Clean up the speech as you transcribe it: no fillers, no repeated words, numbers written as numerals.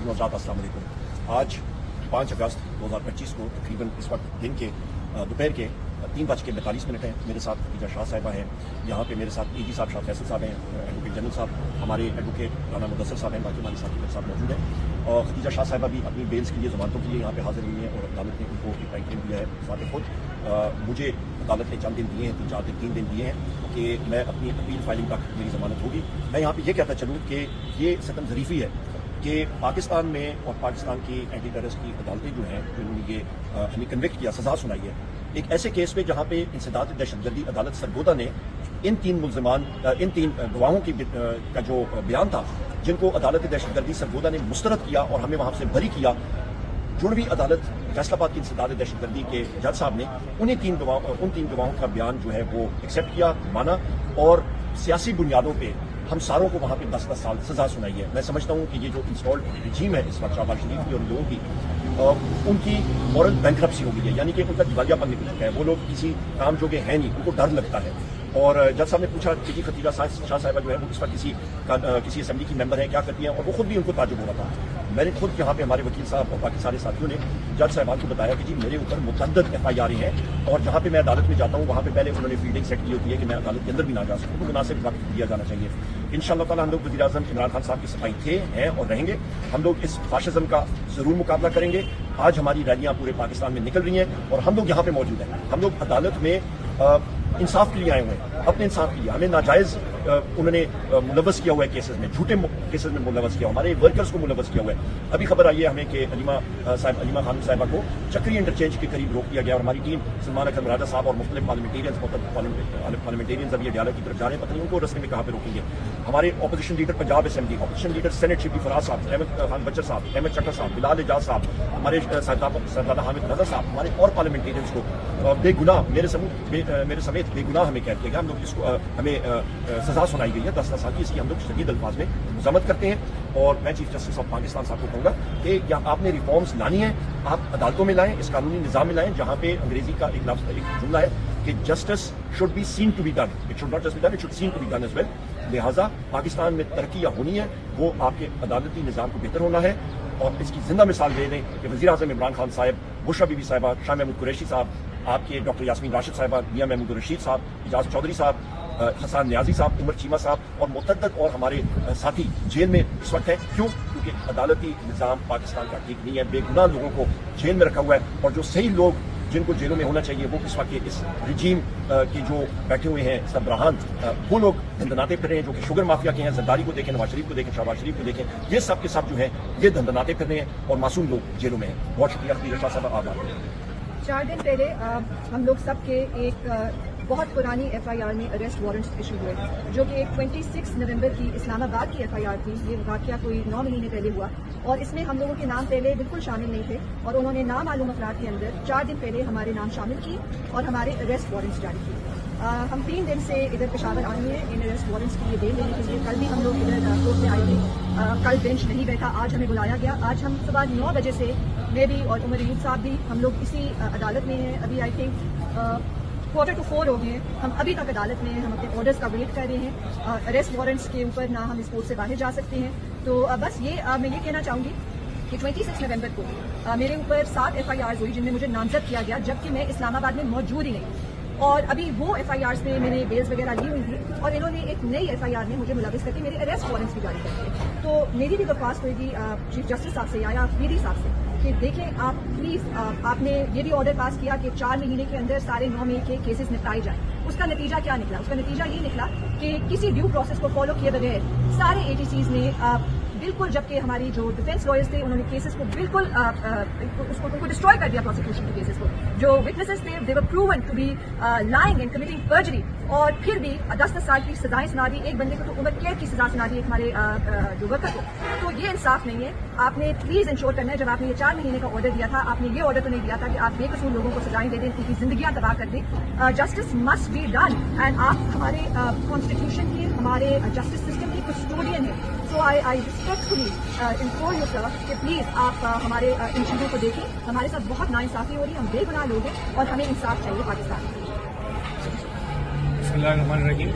खातिन और हज़रात अस्सलाम वालेकुम। आज 5 अगस्त 2025 को तकरीबन इस वक्त दिन के दोपहर के 3:42 हैं। मेरे साथ खदीजा शाह साहिबा हैं, यहाँ पे मेरे साथ ईदी साहब, शाह फैसल साहब हैं, एडवोकेट जनरल साहब, हमारे एडवोकेट राना मुदस्सर साहब हैं, बाकी हमारे साथी मेरे साथ मौजूद हैं। और खदीजा शाह साहिबा भी अपनी बेल्स के लिए, जमानतों के लिए यहाँ पे हाजिर हुई हैं और अदालत ने उनको एक टाइम फ्रेम दिया है। साथ खुद मुझे अदालत ने चंद दिन दिए हैं, 3 दिन दिए हैं कि मैं अपनी अपील फाइलिंग तक मेरी जमानत होगी। मैं यहाँ पे ये कहता चलूँ कि ये सतम ज़रीफ़ी है कि पाकिस्तान में और पाकिस्तान की एंटी टेररिस्ट की अदालतें जो हैं, जिन्होंने ये हमें कन्विक्ट किया, सज़ा सुनाई है, एक ऐसे केस पे जहाँ पे इंसदाद दहशतगर्दी अदालत सरगोदा ने इन 3 गवाहों की का जो बयान था, जिनको अदालत दहशतगर्दी सरगोदा ने मुस्तरद किया और हमें वहाँ से बरी किया, जुड़वी अदालत फैसलाबाद की इंसदाद दहशतगर्दी के जज साहब ने उन 3 गवाहों का बयान जो है वो एक्सेप्ट किया, माना और सियासी बुनियादों पे हम सारों को वहाँ पे 10-10 साल सजा सुनाई है। मैं समझता हूँ कि ये जो इंस्टॉल्ड रिजीम है इस वक्त शहबाज शरीफ की और लोगों की, उनकी मॉरल बैंक्रप्सी हो गई है, यानी कि उनका दिवालियापन निकल चुका है। वो लोग किसी काम जोगे हैं नहीं, उनको डर लगता है। और जज साहब ने पूछा कि जी खदीजा शाह साहिबा जो है वो इस वक्त किसी असेंबली की मेंबर है, क्या करती हैं, और वो खुद भी उनको ताजुब हो रहा था। मैंने खुद यहाँ पे हमारे वकील साहब और बाकी सारे साथियों ने जज साहिबान को बताया कि जी मेरे ऊपर मुतअद्दिद FIR हैं और जहाँ पे मैं अदालत में जाता हूँ वहाँ पे पहले उन्होंने फील्डिंग सेट की होती है कि मैं अदालत के अंदर भी ना जा सकूँ, तो मुनासिब वक्त दिया जाना चाहिए। इंशाअल्लाह ताला हम लोग वज़ीर आज़म इमरान खान साहब की सफाई थे, हैं और रहेंगे। हम लोग इस फाशिज्म का जरूर मुकाबला करेंगे। आज हमारी रैलियाँ पूरे पाकिस्तान में निकल रही हैं और हम लोग यहाँ पे मौजूद हैं। हम लोग अदालत में इंसाफ के लिए आए हुए हैं, अपने इंसाफ के लिए। हमें नाजायज़ उन्होंने मुलव्वस किया हुआ है केसेस में, झूठे केसेस में मुलव्वस किया, हमारे वर्कर्स को मुलव्वस किया हुआ है। अभी खबर आई है हमें कि अलीमा खान साहिबा को चक्री इंटरचेंज के करीब रोक दिया गया और हमारी टीम सलमान अकरम राजा साहब और मुख्तलिफ पार्लियामेंटेरियंस अभी अडियाला की तरफ जा रहे हैं, पता नहीं उनको रस्ते में कहाँ पे रोकेंगे। हमारे opposition leader Punjab assembly, opposition leader senate Shibli Faraz साहब, अहमद खान बच्चर साहब, अहमद चक्कर साहब, बिलाल एजाज साहब, हमारे सरदादा हामिद रजा साहब, हमारे और पार्लियामेंटेरियंस को बेगुनाह मेरे समेत बेगुनाह हमें कैद किया गया। हम लोग इसको हमें सजा सुनाई गई है 10 साल की। इसकी हम लोग शदीद अल्फाज में मज़म्मत करते हैं और मैं चीफ जस्टिस ऑफ पाकिस्तान साहब को कहूँगा कि या आपने रिफॉर्म्स लानी है, आप अदालतों में लाएं, इस कानूनी निज़ाम में लाएं, जहाँ पे अंग्रेजी का एक जुमला है कि justice should be seen to be done, it should not just be done, it should seen to be done as well. लिहाजा पाकिस्तान में तरक्की होनी है, वो आपके अदालती निज़ाम को बेहतर होना है। और इसकी जिंदा मिसाल दे दें कि वज़ीर आज़म इमरान खान साहब, बुशरा बीबी साहिबा, शाह महमूद कुरैशी साहब, आपके डॉक्टर यास्मीन राशिद साहिबा, मियां महमूद रशीद साहब, इजाज चौधरी साहब, हसन न्याजी साहब, उमर चीमा साहब और मुतअद्दिद और हमारे साथी जेल में इस वक्त हैं। क्यों? क्योंकि अदालती निज़ाम पाकिस्तान का ठीक नहीं है। बेगुनाह लोगों को जेल में रखा हुआ है और जो सही लोग जिनको जेलों में होना चाहिए वो इस वक्त इस रिजीम के जो बैठे हुए हैं सरबराहान, वो लोग धंधनाते फिर रहे हैं, जो कि शुगर माफिया के हैं। जरदारी को देखें, नवाज शरीफ को देखें, शहबाज शरीफ को देखें, ये सब के सब जो हैं ये धंधनाते फिर रहे हैं और मासूम लोग जेलों में हैं। बहुत शुक्रिया खदीजा शाह साहब, आभार। 4 दिन पहले हम लोग सबके एक बहुत पुरानी FIR में अरेस्ट वारंट्स इशू हुए, जो कि एक 26 नवंबर की इस्लामाबाद की FIR थी। ये वाकया कोई 9 महीने पहले हुआ और इसमें हम लोगों के नाम पहले बिल्कुल शामिल नहीं थे और उन्होंने नामालूम अफराद के अंदर 4 दिन पहले हमारे नाम शामिल किए और हमारे अरेस्ट वारंट्स जारी किए। हम 3 दिन से इधर पेशावर आए हैं इन अरेस्ट वारंट्स की ये बेल लेने के लिए। कल भी हम लोग इधर कोर्ट में आए थे, कल बेंच नहीं बैठा, आज हमें बुलाया गया। आज हम सुबह 9 बजे से मैं भी और उमर यूब साहब भी हम लोग इसी अदालत में हैं। अभी आई थिंक 3:45 हो गए हैं, हम अभी तक अदालत में हैं, हम अपने ऑर्डर्स का वेट कर रहे हैं। अरेस्ट वारंट्स के ऊपर ना हम इस कोर्ट से बाहर जा सकते हैं। तो बस ये मैं ये कहना चाहूँगी कि 26 नवंबर को मेरे ऊपर 7 FIRs हुई जिनमें मुझे नामजद किया गया, जबकि मैं इस्लामाबाद में मौजूद ही नहीं। और अभी वो FIRs में मैंने बेल्स वगैरह ली हुई थी और इन्होंने एक नई FIR में मुझे मुलविस करके मेरे अरेस्ट वारंट्स भी जारी कर दिए। तो मेरी भी दरख्वास्त होगी चीफ जस्टिस साहब से या पीडी साहब से कि देखें आप प्लीज़, आपने ये भी ऑर्डर पास किया कि 4 महीने के अंदर सारे 9 मई के केसेस निपटाए जाएं। उसका नतीजा क्या निकला? उसका नतीजा ये निकला कि किसी ड्यू प्रोसेस को फॉलो किए बगैर सारे ATCs ने बिल्कुल, जबकि हमारी जो डिफेंस लॉयर्स थे उन्होंने केसेस को बिल्कुल उनको डिस्ट्रॉय कर दिया, प्रोसिक्यूशन के केसेस को। जो विटनेसेस थे they were proven to be lying and committing perjury, और फिर भी 10-10 साल की सजाएं सुना दी। एक बंदे को तो उम्र कैद की सजा सुना दी हमारे जो वर्कर को। तो ये इंसाफ नहीं है। आपने प्लीज इंश्योर करना है, जब आपने ये 4 महीने का ऑर्डर दिया था, आपने ये ऑर्डर तो नहीं दिया था कि आप बेकसूर लोगों को सजाएं दे दें, उनकी जिंदगियां तबाह कर दें। Justice must be done and आप हमारे कॉन्स्टिट्यूशन की, हमारे जस्टिस सिस्टम की कस्टोडियन है। So I respectfully implore you sir कि प्लीज आप हमारे इन चीजों को देखें। हमारे साथ बहुत नाइंसाफी हो रही है, हम बेगुनाह लोग हैं और हमें इंसाफ चाहिए पाकिस्तान में। बिस्मिल्लाहिर्रहमानिर्रहीम।